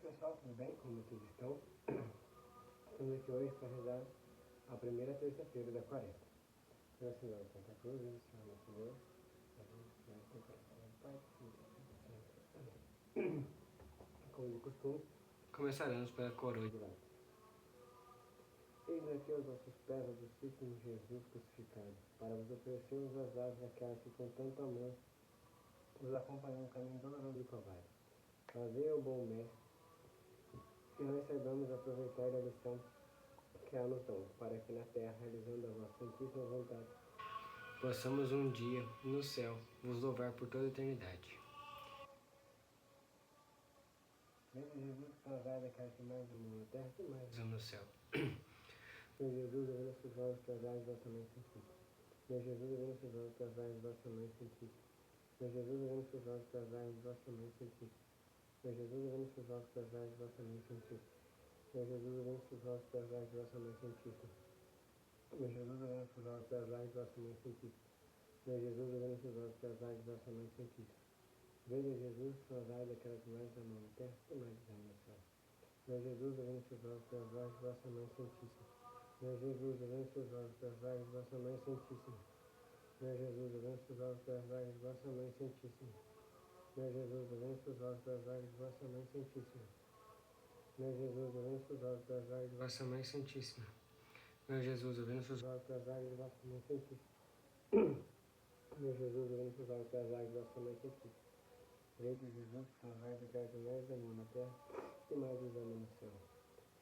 pessoal, tudo bem? Como vocês estão? Estamos aqui hoje para rezar a primeira terça-feira da quaresma. Senhor, Senhor, Santa Cruz, Senhor, meu Senhor, teu coração, Pai, Amém. Como de costume, começaremos pela coroa de lágrimas. Eis aqui os vossos pés, adocíssimo Jesus crucificado, para vos oferecermos as asas daquelas que com tanto amor nos acompanham no caminho doloroso do Calvário. Fazei, ó bom Mestre, que nós saibamos aproveitar da lição que ela nos dão, para que na terra, realizando a vossa santíssima vontade, possamos um dia, no céu, vos louvar por toda a eternidade. Vede Jesus, casado daquela que mais amou na terra, que mais ama no céu. Meu Jesus, abrindo seus olhos para as vossa mãe santíssima. Meu Jesus, abrindo seus olhos para as vossa mãe santíssima. Meu Jesus, abrindo seus olhos para as vossa mãe santíssima. Meu Jesus, abrindo seus olhos para as vossa mãe santíssima. Meu Jesus, abrindo seus olhos para as vossa mãe santíssima. Meu Jesus, abrindo seus olhos para as vossa mãe santíssima. Meu Jesus, abrindo seus olhos para as vossa mãe santíssima. Veja Jesus, salvai daquela que mais amou na terra, que mais ama no céu. Meu Jesus, abrindo seus olhos para as vossa mãe santíssima. Meu Jesus, abrindo seus olhos para as vossa mãe santíssima. Meu Jesus, abrindo seus olhos para as vossa mãe santíssima. Meu Jesus, abrindo seus olhos para as vossa mãe santíssima. Meu Jesus, abrindo seus olhos para as vossa mãe santíssima. Meu Jesus, abrindo seus olhos para as vossa mãe santíssima. Meu Jesus, abrindo seus olhos para as vossa mãe santíssima. Veja Jesus, salvai daquela que mais amou na terra, e mais os ama no céu.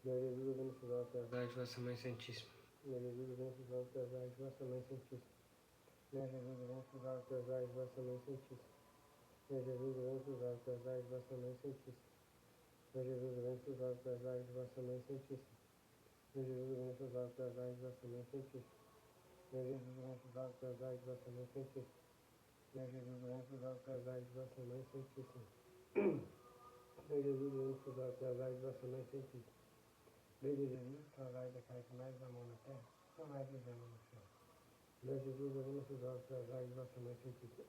Meu Jesus, abrindo seus olhos para as vossa mãe santíssima. Meu Jesus, abrindo seus olhos para as vossa mãe santíssima. Meu Jesus, abrindo seus olhos para as vossa mãe santíssima. Meu Jesus, abrindo seus olhos para as vossa mãe santíssima. Meu Jesus, abrindo seus olhos para as vossa mãe santíssima. Meu Jesus, abrindo seus olhos para as vossa mãe santíssima. Meu Jesus, abrindo seus olhos para as vossa mãe santíssima. Meu Jesus, abrindo seus olhos para as vossa mãe santíssima. Meu Jesus, abrindo seus olhos para as vossa mãe santíssima. Veja Jesus, salvai daquela que mais amou na terra, que mais os ama no céu. Meu Jesus, abrindo seus olhos para as vossa mãe santíssima.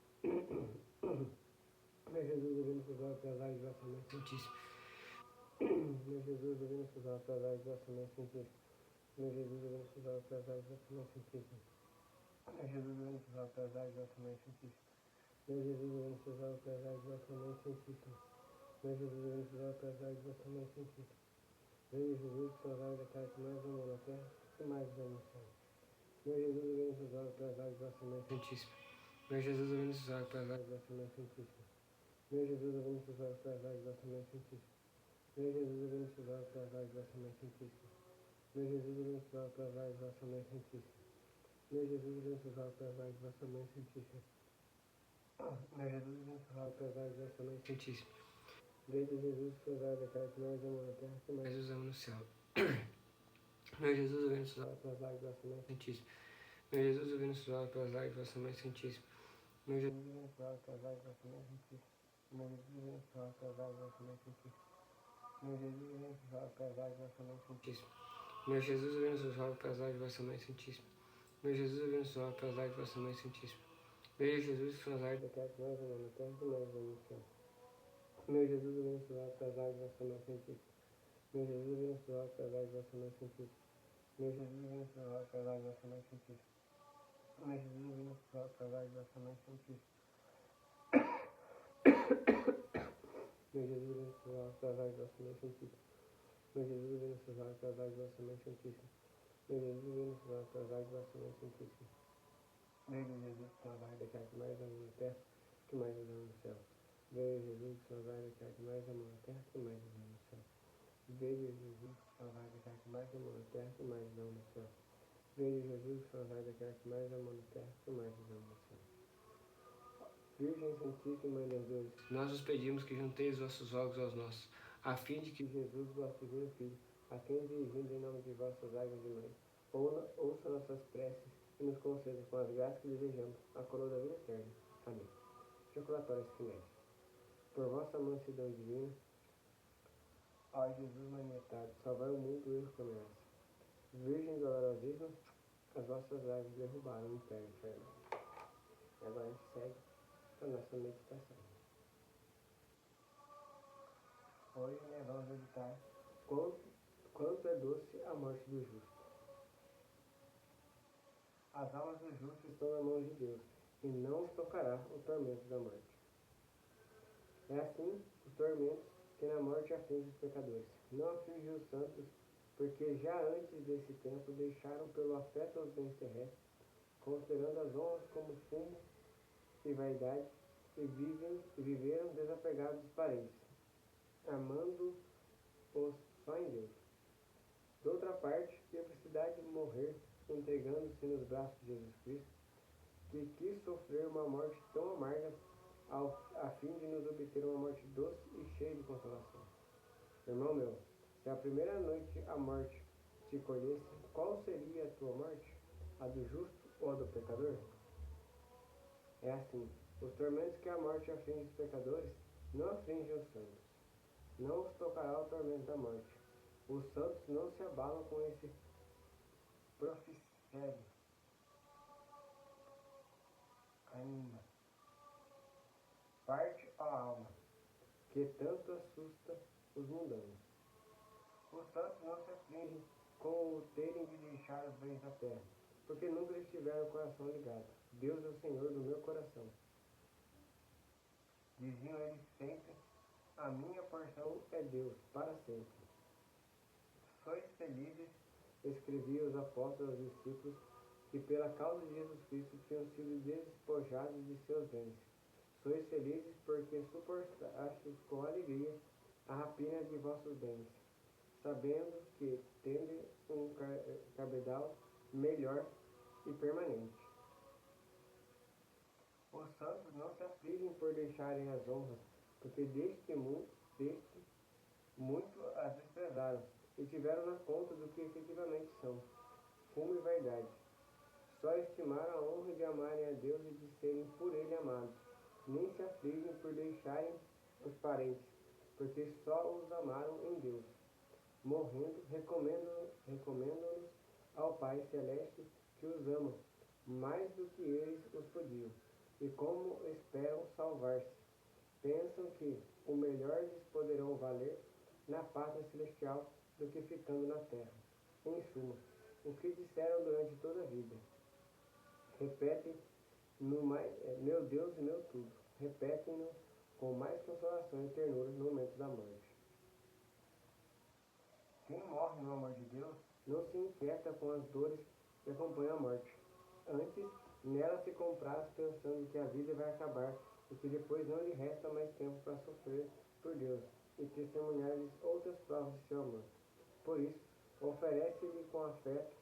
Meu Jesus, abrindo seus olhos para as vossa mãe santíssima. Meu Jesus, abrindo seus olhos para as vossa mãe santíssima. Meu Jesus, abrindo seus olhos para as vossa mãe santíssima. Meu Jesus, abrindo seus olhos para as vossa mãe santíssima. Meu Jesus, abrindo seus olhos para as vossa mãe santíssima. Meu Jesus, abrindo seus olhos para as vossa mãe santíssima. Veja Jesus, salvai daquela que mais amou na terra, que mais ama no céu. Meu Jesus, abrindo seus olhos para as vossa mãe santíssima. Meu Jesus, abrindo seus olhos para as vossa mãe santíssima. Meu Jesus, abrindo seus olhos para as vossa mãe santíssima. Meu Jesus, abrindo seus olhos para as vossa mãe santíssima. Meu Jesus, abrindo seus olhos para as vossa mãe santíssima. Meu Jesus, abrindo seus olhos para as vossa mãe santíssima. Meu Jesus, abrindo seus olhos para as vossa mãe santíssima. Veja Jesus, salvai daquela que mais amou na terra, que mais os ama no céu. Meu Jesus, abrindo seus olhos para as vossa mãe santíssima. Meu Jesus, abrindo seus olhos para as vossa mãe santíssima. Meu Jesus, abrindo seus olhos para as vossa mãe santíssima. Meu Jesus, abrindo seus olhos para as vossa mãe santíssima. Meu Jesus, abrindo seus olhos para as vossa mãe santíssima. Meu Jesus, abrindo seus olhos para as vossa mãe santíssima. Meu Jesus, abrindo seus olhos para as vossa mãe santíssima. Veja Jesus, salvai daquela que mais amou na terra, que mais ama no céu. Meu Jesus, abrindo seus olhos para as vossa mãe santíssima. Meu Jesus, abrindo seus olhos para as vossa mãe santíssima. Meu Jesus, abrindo seus olhos para as vossa mãe santíssima. Meu Jesus, abrindo seus olhos para as vossa mãe santíssima. Meu Jesus, abrindo seus olhos para as vossa mãe santíssima. Meu Jesus, abrindo seus olhos para as vossa mãe santíssima. Meu Jesus, abrindo seus olhos para as vossa mãe santíssima. Veja Jesus, salvai daquela que mais amou na terra, que mais os ama no céu. Veja Jesus, salvai daquela que mais amou na terra, que mais os ama no céu. Veja Jesus, salvai daquela que mais amou na terra, que mais os ama no céu. Veja Jesus, salvai daquela que mais amou na terra, que mais os ama no céu. Virgem Santíssima Mãe das Dores, nós vos pedimos que junteis os vossos olhos aos nossos, a fim de que Jesus, vosso divino Filho, a quem dirigindo em nome de vossas águas de mãe, ouça nossas preces e nos conceda com as graças que desejamos a coroa da vida eterna. Amém. Jaculatório Esquinério. Por vossa mansidão divina, ó Jesus manietado, salvai o mundo do erro que ameaça. Virgem dolorosíssima, as vossas águas derrubaram o império infernal. E agora a gente segue a nossa meditação. hoje né, vamos meditar quanto é doce a morte do justo. As almas do justo estão na mão de Deus, e não os tocará o tormento da morte. É assim os tormentos que na morte aflige os pecadores. Não aflige os santos, porque já antes desse tempo deixaram pelo afeto aos bens terrestres, considerando as honras como fumo e vaidade, e viveram desapegados dos parentes, amando-os só em Deus. De outra parte, que a felicidade de morrer, entregando-se nos braços de Jesus Cristo, que quis sofrer uma morte tão amarga a fim de nos obter uma morte doce e cheia de consolação. Irmão meu, se a primeira noite a morte te colhesse, qual seria a tua morte? A do justo ou a do pecador? É assim, os tormentos que a morte aflige os pecadores não afligem os santos. Não os tocará o tormento da morte. Os santos não se abalam com esse profissério. Ainda. Parte a alma, que tanto assusta os mundanos. Os santos não se afligem com o terem de deixar os bens da terra, porque nunca lhes tiveram o coração ligado. Deus é o Senhor do meu coração. Diziam eles sempre, a minha porção é Deus, para sempre. Sois felizes, escreviam os apóstolos aos discípulos, que pela causa de Jesus Cristo tinham sido despojados de seus bens. Sois felizes porque suportastes com alegria a rapina de vossos bens, sabendo que tende um cabedal melhor e permanente. Os santos não se afligem por deixarem as honras, porque deste muito as desprezaram, e tiveram na conta do que efetivamente são, fumo e vaidade. Só estimaram a honra de amarem a Deus e de serem por Ele amados. Nem se afligem por deixarem os parentes, porque só os amaram em Deus. Morrendo, recomendam-nos ao Pai Celeste que os ama, mais do que eles os podiam. E como esperam salvar-se, pensam que o melhor lhes poderão valer na pátria celestial do que ficando na terra. Em suma, o que disseram durante toda a vida. Repetem meu Deus e meu tudo. Repetem-no com mais consolação e ternura no momento da morte. Quem morre no amor de Deus não se inquieta com as dores que acompanham a morte. Antes, nela se compraz pensando que a vida vai acabar e que depois não lhe resta mais tempo para sofrer por Deus e testemunhar-lhes outras provas de seu amor. Por isso, oferece-lhe com afeto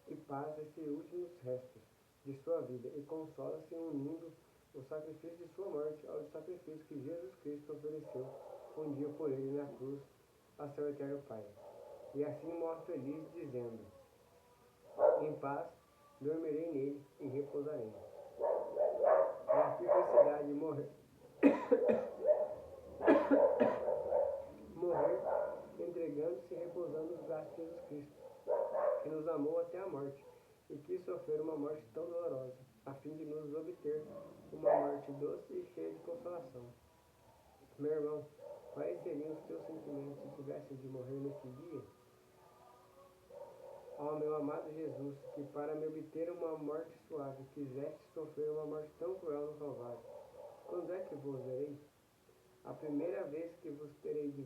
e paz esses últimos restos de sua vida e consola-se unindo o sacrifício de sua morte ao sacrifício que Jesus Cristo ofereceu um dia por ele na cruz a seu eterno Pai. E assim morre feliz, dizendo, em paz dormirei nele e repousarei. É a felicidade de morrer entregando-se e repousando nos braços de Jesus Cristo, que nos amou até a morte e quis sofrer uma morte tão dolorosa, a fim de nos obter uma morte doce e cheia de consolação. Meu irmão, quais seriam os teus sentimentos se tivessem de morrer nesse dia? Ó meu amado Jesus, que para me obter uma morte suave, quiseste sofrer uma morte tão cruel no Calvário, quando é que vos verei? A primeira vez que vos terei de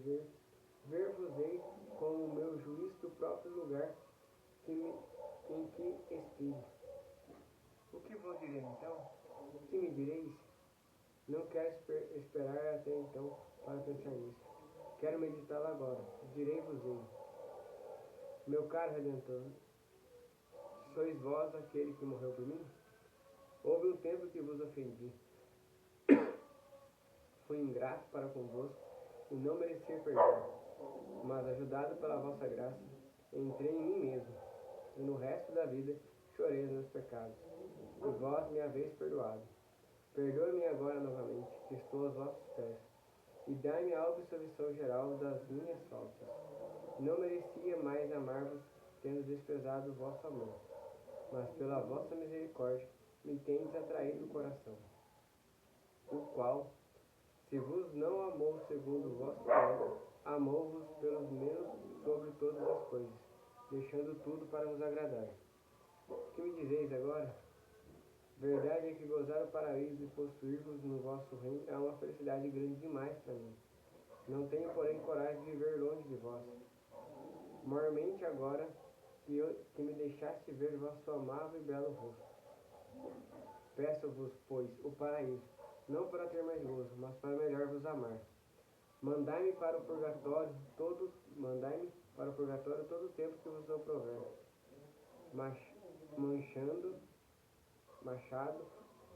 ver-vos-ei como o meu juiz do próprio lugar em que expire. O que vos direi então? Que me direis? Não quero esperar até então para pensar nisso. Quero meditá-lo agora. Direi-vos-ei. Meu caro Redentor, sois vós aquele que morreu por mim? Houve um tempo que vos ofendi. Fui ingrato para convosco e não merecia perdão. Mas, ajudado pela vossa graça, entrei em mim mesmo, e no resto da vida chorei os meus pecados. E vós me haveis perdoado. Perdoe-me agora novamente, que estou aos vossos pés, e dai-me a absolvição geral das minhas faltas. Não merecia mais amar-vos, tendo desprezado o vosso amor, mas pela vossa misericórdia me tendes atraído o coração, o qual Se vos não amou segundo o vosso amor, amou-vos pelos menos sobre todas as coisas, deixando tudo para vos agradar. Que me dizeis agora? Verdade é que gozar o paraíso e possuir-vos no vosso reino é uma felicidade grande demais para mim. Não tenho, porém, coragem de viver longe de vós. Maiormente agora que me deixaste ver vosso amável e belo rosto. Peço-vos, pois, o paraíso, não para ter mais gozo, mas para melhor vos amar. Mandai-me para o purgatório todo o tempo que vos aprouver. Manchado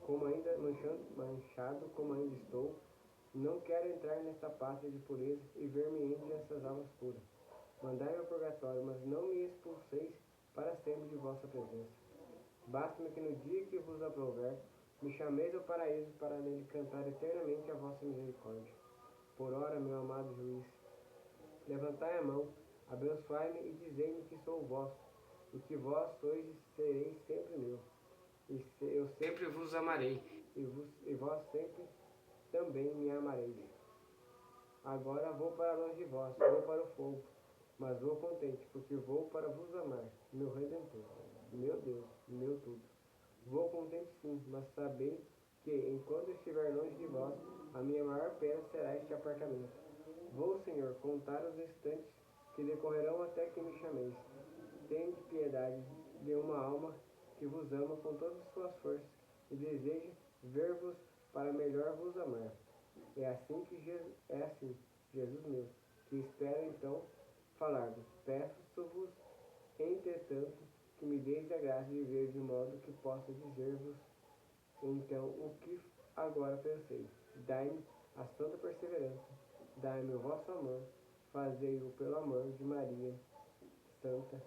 como ainda estou, não quero entrar nesta pátria de pureza e ver-me entre essas almas puras. Mandai-me ao purgatório, mas não me expulseis para sempre de vossa presença. Basta-me que no dia que vos aprouver, me chameis ao paraíso para nele cantar eternamente a vossa misericórdia. Por ora, meu amado juiz, levantai a mão, abençoai-me e dizei-me que sou vosso, e que vós sois e sereis sempre meu. Eu sempre vos amarei, e vós sempre também me amareis. Agora vou para longe de vós, vou para o fogo, mas vou contente, porque vou para vos amar, meu Redentor, meu Deus, meu tudo. Vou contente sim, mas sabei que, enquanto estiver longe de vós, a minha maior pena será este apartamento. Vou, Senhor, contar os instantes que decorrerão até que me chameis. Tende piedade de uma alma que vos ama com todas as suas forças e deseja ver-vos para melhor vos amar. É assim, Jesus meu, que espero então falar-vos. Peço-vos, entretanto, que me deis a graça de ver de modo que possa dizer-vos então o que agora pensei. Dai-me a santa perseverança, dai-me o vosso amor, fazei-o pelo amor de Maria, Santa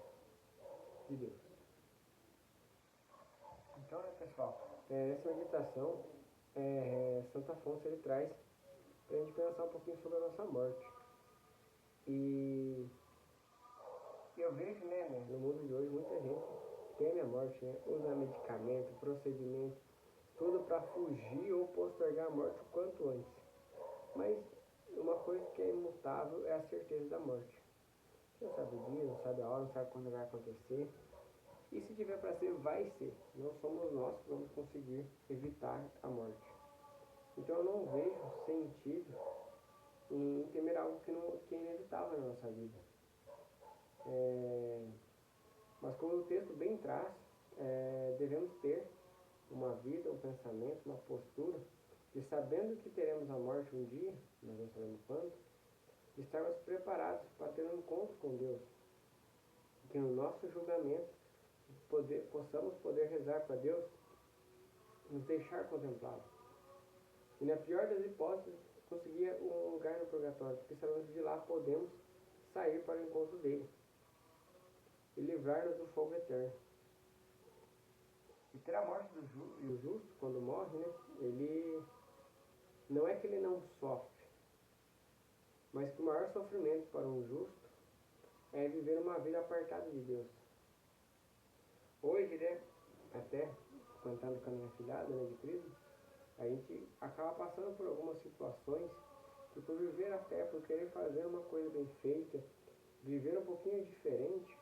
de Deus. Então, né, pessoal, essa meditação, Santo Afonso ele traz para a gente pensar um pouquinho sobre a nossa morte. E eu vejo, né, no mundo de hoje, muita gente teme a morte, né, usa medicamento, procedimento, tudo para fugir ou postergar a morte o quanto antes. Mas uma coisa que é imutável é a certeza da morte. Você não sabe o dia, não sabe a hora, não sabe quando vai acontecer. E se tiver para ser, vai ser. Não somos nós que vamos conseguir evitar a morte. Então eu não vejo sentido em temer algo que é inevitável na nossa vida. Mas como o texto bem traz, devemos ter uma vida, um pensamento, uma postura de, sabendo que teremos a morte um dia, nós não sabemos quando, de estarmos preparados para ter um encontro com Deus. Que no nosso julgamento possamos poder rezar para Deus, nos deixar contemplá-lo. E na pior das hipóteses, conseguir um lugar no purgatório, porque sabemos que de lá podemos sair para o encontro dele e livrar-nos do fogo eterno. E ter a morte do justo, quando morre, né, ele não é que ele não sofre, mas que o maior sofrimento para um justo é viver uma vida apartada de Deus. Hoje, né, até contando com a minha filhada, né, de Cristo, a gente acaba passando por algumas situações que, por viver a fé, por querer fazer uma coisa bem feita, viver um pouquinho diferente,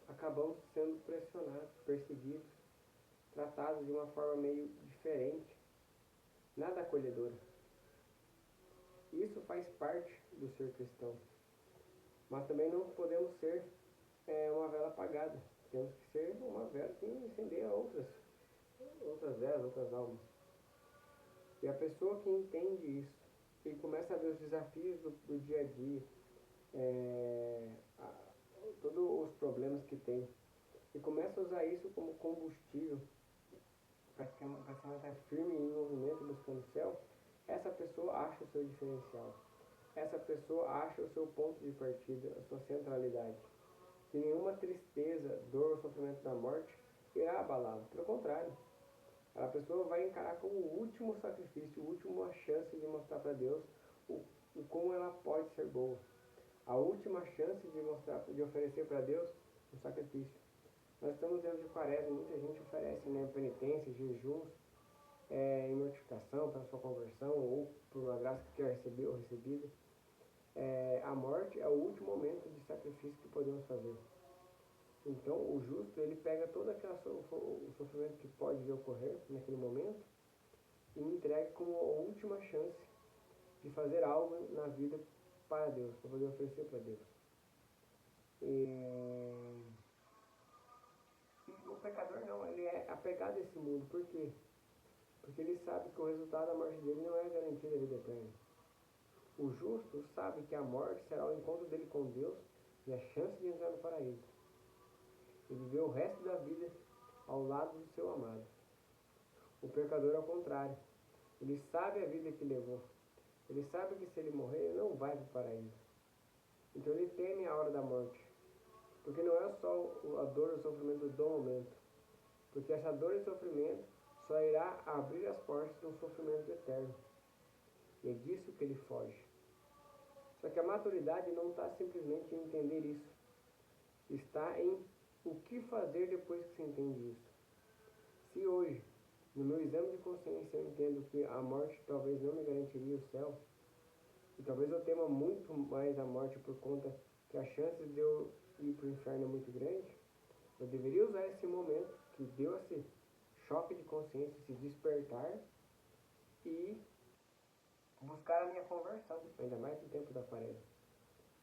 acabamos sendo pressionados, perseguidos, tratados de uma forma meio diferente, nada acolhedora. Isso faz parte do ser cristão, mas também não podemos ser uma vela apagada. Temos que ser uma vela que incendeia outras velas, outras almas. E a pessoa que entende isso e começa a ver os desafios do dia a dia, todos os problemas que tem, e começa a usar isso como combustível para se manter firme em movimento buscando o céu, essa pessoa acha o seu diferencial. Essa pessoa acha o seu ponto de partida, a sua centralidade. Que nenhuma tristeza, dor ou sofrimento da morte irá abalá-lo. Pelo contrário, a pessoa vai encarar como o último sacrifício, a última chance de mostrar para Deus o como ela pode ser boa. A última chance de oferecer para Deus um sacrifício. Nós estamos dentro de quaresma, muita gente oferece, né, penitência, jejuns, em mortificação, pela sua conversão, ou por uma graça que quer receber ou recebida, a morte é o último momento de sacrifício que podemos fazer. Então, o justo, ele pega todo o sofrimento que pode lhe ocorrer naquele momento e entrega como a última chance de fazer algo na vida para Deus, para poder oferecer para Deus. E o pecador não, ele é apegado a esse mundo. Por quê? Porque ele sabe que o resultado da morte dele não é garantia da vida eterna. O justo sabe que a morte será o encontro dele com Deus e a chance de entrar no paraíso. E viver o resto da vida ao lado do seu amado. O pecador, ao contrário, ele sabe a vida que levou. Ele sabe que se ele morrer, ele não vai para o paraíso. Então ele teme a hora da morte. Porque não é só a dor e o sofrimento do momento. Porque essa dor e sofrimento só irá abrir as portas de um sofrimento eterno. E é disso que ele foge. Só que a maturidade não está simplesmente em entender isso. Está em o que fazer depois que você entende isso. Se hoje, no meu exame de consciência, eu entendo que a morte talvez não me garantiria o céu, e talvez eu tema muito mais a morte por conta que a chance de eu ir para o inferno é muito grande, eu deveria usar esse momento que deu esse choque de consciência, esse despertar, e buscar a minha conversão, ainda mais no tempo da quaresma.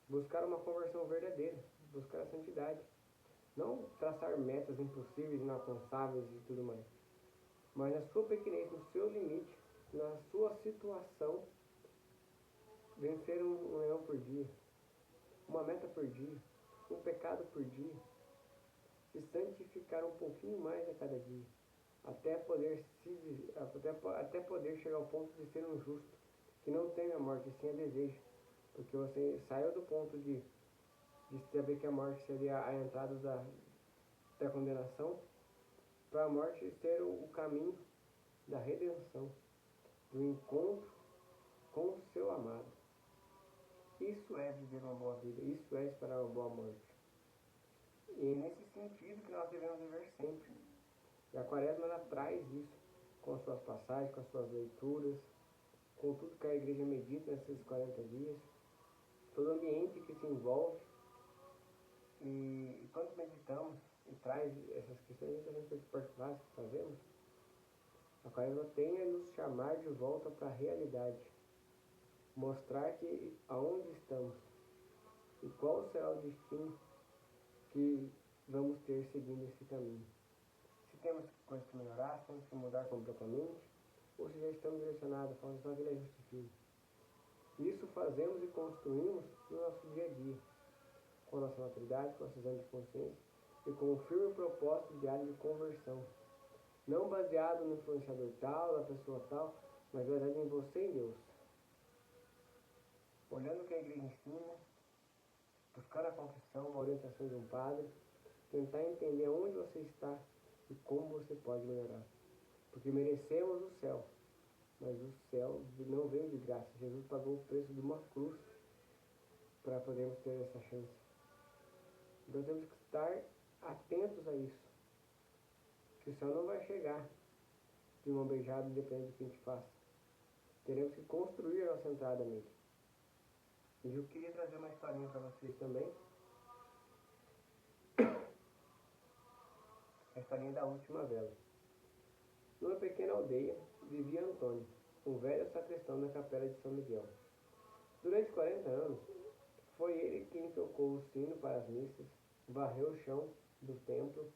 Buscar uma conversão verdadeira, buscar a santidade. Não traçar metas impossíveis, inalcançáveis e tudo mais. Mas na sua pequenez, no seu limite, na sua situação, vencer um leão por dia, uma meta por dia, um pecado por dia, se santificar um pouquinho mais a cada dia, até poder chegar ao ponto de ser um justo, que não teme a morte, sim a deseja, porque você saiu do ponto de saber que a morte seria a entrada da condenação, para a morte ser o caminho da redenção, do encontro com o seu amado. Isso é viver uma boa vida, isso é esperar uma boa morte. E é nesse sentido que nós devemos viver sempre. E a quaresma ela traz isso, com suas passagens, com suas leituras, com tudo que a igreja medita nesses 40 dias, todo o ambiente que se envolve. E quando meditamos e traz essas questões, muitas particulares que fazemos, a quaresma tem a nos chamar de volta para a realidade, mostrar que aonde estamos e qual será o destino que vamos ter seguindo esse caminho. Se temos coisas que melhorar, se temos que mudar completamente, ou se já estamos direcionados, falando só que ele justifica. Isso fazemos e construímos no nosso dia a dia, com a nossa maturidade, com a nossa exame de consciência e com o firme propósito diário de conversão. Não baseado no influenciador tal, na pessoa tal, mas baseado em você e Deus. Olhando o que a igreja ensina, buscar a confissão, a orientação de um padre, tentar entender onde você está e como você pode melhorar. Porque merecemos o céu, mas o céu não veio de graça. Jesus pagou o preço de uma cruz para podermos ter essa chance. Então temos que estar atentos a isso. Que o céu não vai chegar de mão beijada, independente do que a gente faça. Teremos que construir a nossa entrada nele. E eu queria trazer uma historinha para vocês também. A historinha da última vela. Numa pequena aldeia vivia Antônio, um velho sacristão na capela de São Miguel. Durante 40 anos, foi ele quem tocou o sino para as missas, varreu o chão do templo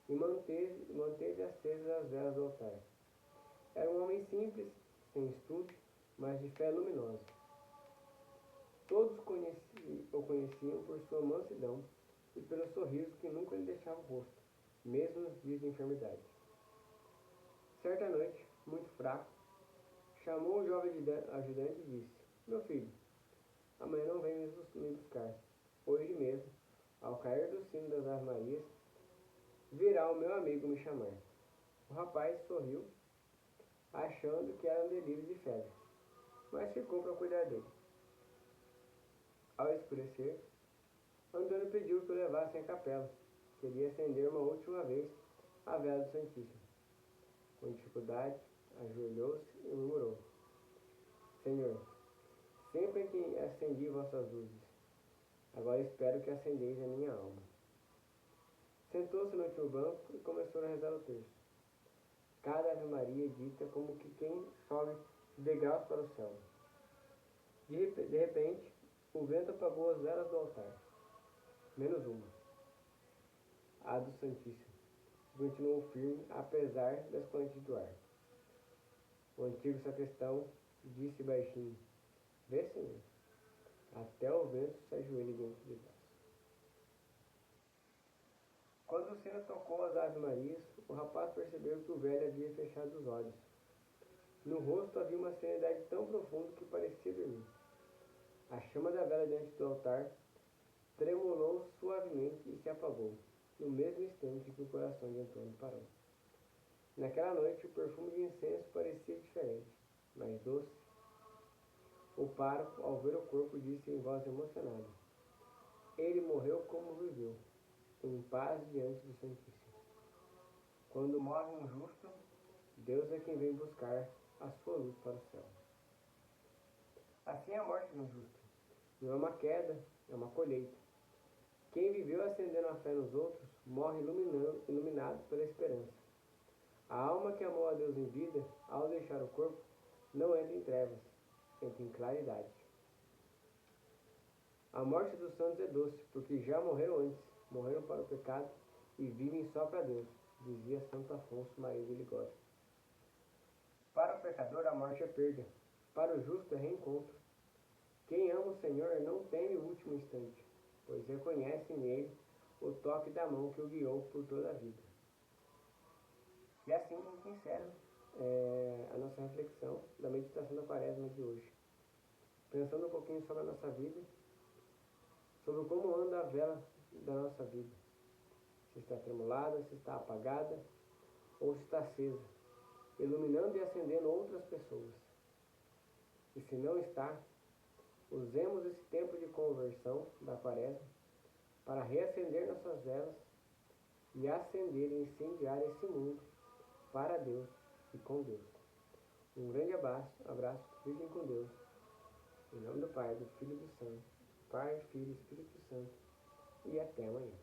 e manteve acesas as velas do altar. Era um homem simples, sem estudo, mas de fé luminosa. Todos o conheciam por sua mansidão e pelo sorriso que nunca lhe deixava o rosto, mesmo nos dias de enfermidade. Certa noite, muito fraco, chamou o jovem ajudante e disse: Meu filho, amanhã não vem me buscar. Hoje mesmo, ao cair do sino das Ave Marias, virá o meu amigo me chamar. O rapaz sorriu, achando que era um delírio de febre, mas ficou para cuidar dele. Ao escurecer, Antônio pediu que o levassem à capela. Queria acender uma última vez a vela do Santíssimo. Com dificuldade, ajoelhou-se e murmurou: Senhor, sempre que acendi vossas luzes, agora espero que acendeis a minha alma. Sentou-se no último banco e começou a rezar o terço. Cada Ave Maria dita como que quem sobe degraus para o céu. De repente, o vento apagou as velas do altar, menos uma, a do Santíssimo, que continuou firme apesar das correntes do ar. O antigo sacristão disse baixinho: Vê, Senhor, até o vento se ajoelha diante de vós. Quando o sino tocou as Ave Marias, o rapaz percebeu que o velho havia fechado os olhos. No rosto havia uma serenidade tão profunda que parecia dormir. A chama da vela diante do altar tremulou suavemente e se apagou, no mesmo instante que o coração de Antônio parou. Naquela noite, o perfume de incenso parecia diferente, mais doce. O pároco, ao ver o corpo, disse em voz emocionada: Ele morreu como viveu, em paz diante do Santíssimo. Quando morre um justo, Deus é quem vem buscar a sua luz para o céu. Assim é a morte de um justo. Não é uma queda, é uma colheita. Quem viveu acendendo a fé nos outros, morre iluminado pela esperança. A alma que amou a Deus em vida, ao deixar o corpo, não entra em trevas, entra em claridade. A morte dos santos é doce, porque já morreram antes, morreram para o pecado e vivem só para Deus, dizia Santo Afonso Maria de Ligório. Para o pecador a morte é perda, para o justo é reencontro. Quem ama o Senhor não teme o último instante, pois reconhece nele o toque da mão que o guiou por toda a vida. E assim a gente encerra a nossa reflexão da meditação da Quaresma de hoje. Pensando um pouquinho sobre a nossa vida, sobre como anda a vela da nossa vida. Se está tremulada, se está apagada ou se está acesa, iluminando e acendendo outras pessoas. E se não está, usemos esse tempo de conversão da Quaresma para reacender nossas velas e acender e incendiar esse mundo para Deus e com Deus. Um grande abraço, fiquem com Deus. Em nome do Pai, do Filho e do Santo, Pai, Filho e Espírito Santo. E até amanhã.